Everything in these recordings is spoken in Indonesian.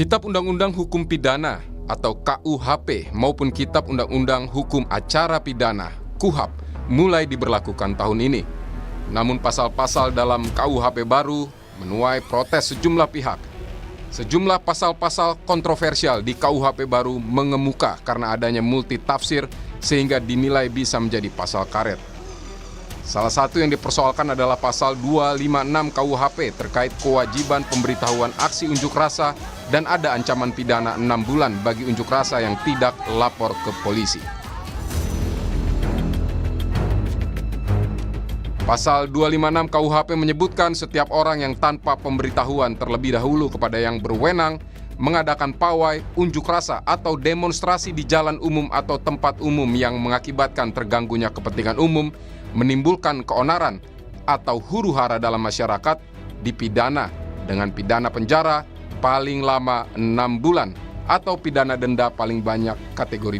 Kitab Undang-Undang Hukum Pidana atau KUHP maupun Kitab Undang-Undang Hukum Acara Pidana (KUHAP) mulai diberlakukan tahun ini. Namun pasal-pasal dalam KUHP baru menuai protes sejumlah pihak. Sejumlah pasal-pasal kontroversial di KUHP baru mengemuka karena adanya multitafsir sehingga dinilai bisa menjadi pasal karet. Salah satu yang dipersoalkan adalah pasal 256 KUHP terkait kewajiban pemberitahuan aksi unjuk rasa dan ada ancaman pidana 6 bulan bagi unjuk rasa yang tidak lapor ke polisi. Pasal 256 KUHP menyebutkan setiap orang yang tanpa pemberitahuan terlebih dahulu kepada yang berwenang mengadakan pawai, unjuk rasa atau demonstrasi di jalan umum atau tempat umum yang mengakibatkan terganggunya kepentingan umum, menimbulkan keonaran atau huru-hara dalam masyarakat dipidana dengan pidana penjara paling lama 6 bulan atau pidana denda paling banyak kategori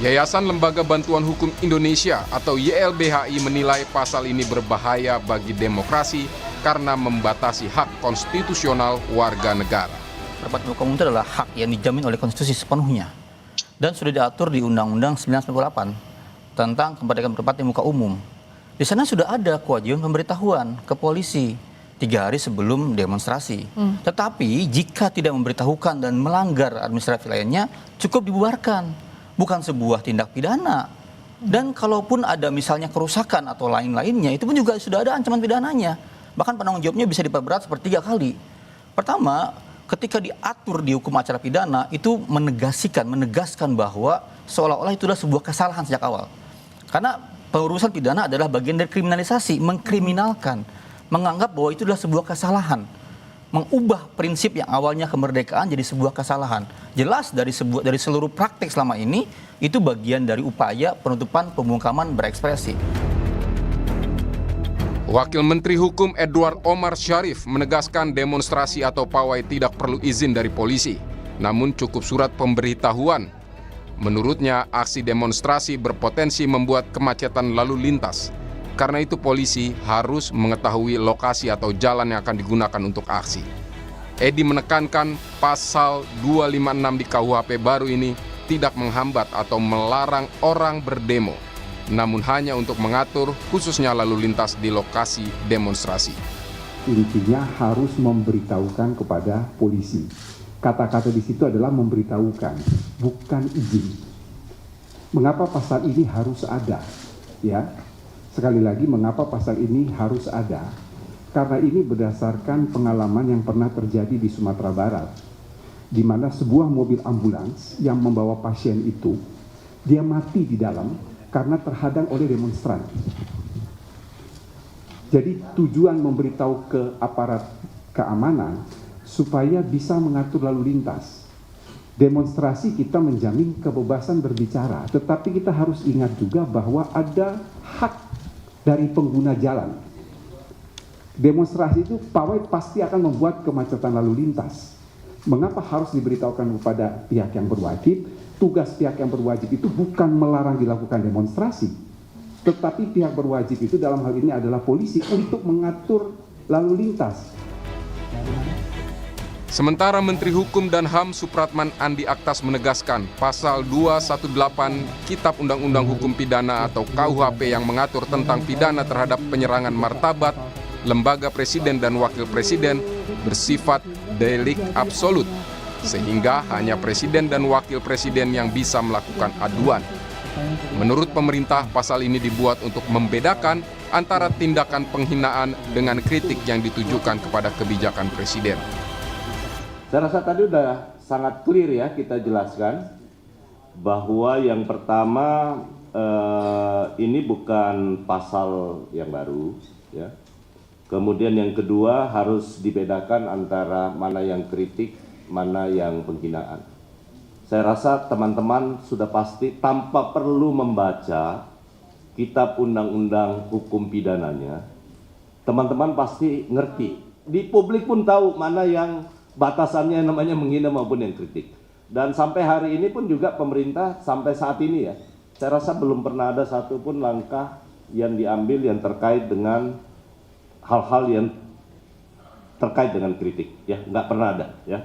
2. Yayasan Lembaga Bantuan Hukum Indonesia atau YLBHI menilai pasal ini berbahaya bagi demokrasi karena membatasi hak konstitusional warga negara. Pendapat hukum itu adalah hak yang dijamin oleh konstitusi sepenuhnya dan sudah diatur di Undang-Undang 1998 tentang kemerdekaan berpendapat di muka umum. Di sana sudah ada kewajiban pemberitahuan ke polisi 3 hari sebelum demonstrasi. Tetapi jika tidak memberitahukan dan melanggar administratif lainnya, cukup dibubarkan. Bukan sebuah tindak pidana. Dan kalaupun ada misalnya kerusakan atau lain-lainnya, itu pun juga sudah ada ancaman pidananya. Bahkan penanggung jawabnya bisa diperberat seperti 3 kali. Pertama, ketika diatur di hukum acara pidana, itu menegaskan bahwa seolah-olah itu adalah sebuah kesalahan sejak awal. Karena pengurusan pidana adalah bagian dari kriminalisasi, mengkriminalkan, menganggap bahwa itu adalah sebuah kesalahan. Mengubah prinsip yang awalnya kemerdekaan jadi sebuah kesalahan. Jelas dari seluruh praktik selama ini itu bagian dari upaya penutupan pembungkaman berekspresi. Wakil Menteri Hukum Edward Omar Syarif menegaskan demonstrasi atau pawai tidak perlu izin dari polisi, namun cukup surat pemberitahuan. Menurutnya, aksi demonstrasi berpotensi membuat kemacetan lalu lintas. Karena itu polisi harus mengetahui lokasi atau jalan yang akan digunakan untuk aksi. Edi menekankan pasal 256 di KUHP baru ini tidak menghambat atau melarang orang berdemo, namun hanya untuk mengatur khususnya lalu lintas di lokasi demonstrasi. Intinya harus memberitahukan kepada polisi. Kata-kata di situ adalah memberitahukan, bukan izin. Mengapa pasal ini harus ada? Ya. Sekali lagi, mengapa pasal ini harus ada? Karena ini berdasarkan pengalaman yang pernah terjadi di Sumatera Barat, di mana sebuah mobil ambulans yang membawa pasien itu, dia mati di dalam karena terhadang oleh demonstran. Jadi tujuan memberitahu ke aparat keamanan supaya bisa mengatur lalu lintas. Demonstrasi kita menjamin kebebasan berbicara, tetapi kita harus ingat juga bahwa ada hak dari pengguna jalan. Demonstrasi itu pawai pasti akan membuat kemacetan lalu lintas. Mengapa harus diberitahukan kepada pihak yang berwajib? Tugas pihak yang berwajib itu bukan melarang dilakukan demonstrasi, tetapi pihak berwajib itu dalam hal ini adalah polisi untuk mengatur lalu lintas. Sementara Menteri Hukum dan HAM Supratman Andi Aktas menegaskan pasal 218 Kitab Undang-Undang Hukum Pidana atau KUHP yang mengatur tentang pidana terhadap penyerangan martabat, lembaga presiden dan wakil presiden bersifat delik absolut, sehingga hanya presiden dan wakil presiden yang bisa melakukan aduan. Menurut pemerintah, pasal ini dibuat untuk membedakan antara tindakan penghinaan dengan kritik yang ditujukan kepada kebijakan presiden. Saya rasa tadi sudah sangat clear ya kita jelaskan bahwa yang pertama ini bukan pasal yang baru ya. Kemudian yang kedua harus dibedakan antara mana yang kritik, mana yang penghinaan. Saya rasa teman-teman sudah pasti tanpa perlu membaca Kitab Undang-Undang Hukum Pidananya, teman-teman pasti ngerti. Di publik pun tahu mana yang batasannya namanya menghina maupun yang kritik. Dan sampai hari ini pun juga pemerintah sampai saat ini ya, saya rasa belum pernah ada satupun langkah yang diambil yang terkait dengan hal-hal yang terkait dengan kritik, ya, nggak pernah ada, ya.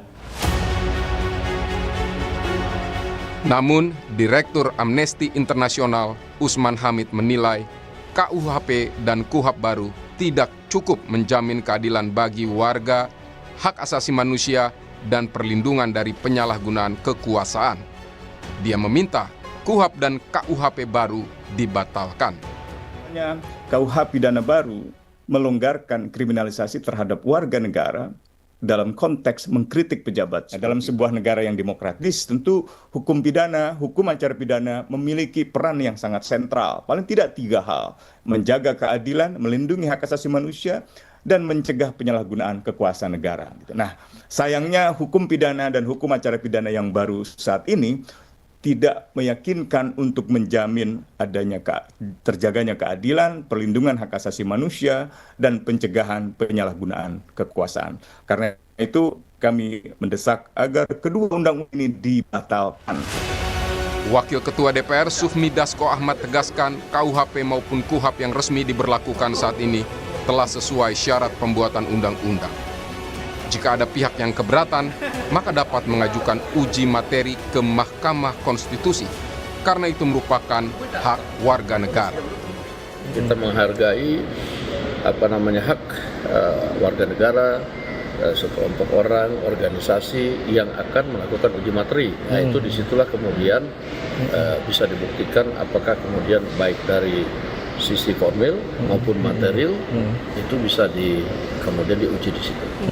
Namun, Direktur Amnesty Internasional Usman Hamid menilai KUHP dan KUHAP baru tidak cukup menjamin keadilan bagi warga, hak asasi manusia, dan perlindungan dari penyalahgunaan kekuasaan. Dia meminta KUHAP dan KUHP baru dibatalkan. KUH pidana baru melonggarkan kriminalisasi terhadap warga negara dalam konteks mengkritik pejabat. Dalam sebuah negara yang demokratis, tentu hukum pidana, hukum acara pidana memiliki peran yang sangat sentral. Paling tidak 3 hal: menjaga keadilan, melindungi hak asasi manusia, dan mencegah penyalahgunaan kekuasaan negara. Nah, sayangnya hukum pidana dan hukum acara pidana yang baru saat ini tidak meyakinkan untuk menjamin adanya terjaganya keadilan, perlindungan hak asasi manusia, dan pencegahan penyalahgunaan kekuasaan. Karena itu kami mendesak agar kedua undang-undang ini dibatalkan. Wakil Ketua DPR Sufmi Dasko Ahmad tegaskan KUHP maupun KUHAP yang resmi diberlakukan saat ini telah sesuai syarat pembuatan undang-undang. Jika ada pihak yang keberatan, maka dapat mengajukan uji materi ke Mahkamah Konstitusi, karena itu merupakan hak warga negara. Kita menghargai hak warga negara, sekelompok orang, organisasi yang akan melakukan uji materi. Nah, itu disitulah kemudian bisa dibuktikan apakah kemudian baik dari sisi formil maupun material itu bisa kemudian diuji di situ.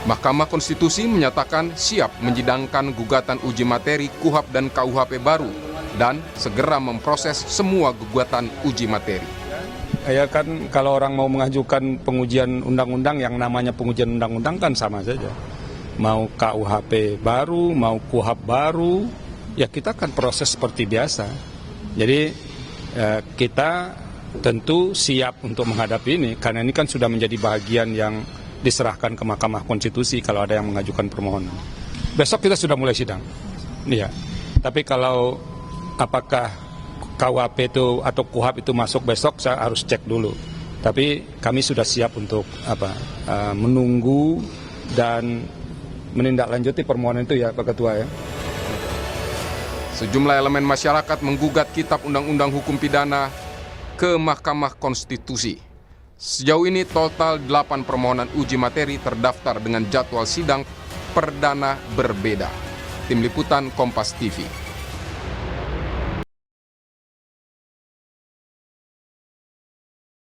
Mahkamah Konstitusi menyatakan siap menyidangkan gugatan uji materi KUHAP dan KUHP baru dan segera memproses semua gugatan uji materi. Ya kan, kalau orang mau mengajukan pengujian undang-undang, yang namanya pengujian undang-undang kan sama saja. Mau KUHP baru, mau KUHAP baru, ya kita akan proses seperti biasa. Jadi kita tentu siap untuk menghadapi ini, karena ini kan sudah menjadi bagian yang diserahkan ke Mahkamah Konstitusi kalau ada yang mengajukan permohonan. Besok kita sudah mulai sidang. Iya. Tapi kalau apakah KUHP itu atau KUHAP itu masuk besok, saya harus cek dulu. Tapi kami sudah siap untuk menunggu dan menindaklanjuti permohonan itu ya, Pak Ketua ya. Sejumlah elemen masyarakat menggugat Kitab Undang-Undang Hukum Pidana ke Mahkamah Konstitusi. Sejauh ini total 8 permohonan uji materi terdaftar dengan jadwal sidang perdana berbeda. Tim Liputan Kompas TV.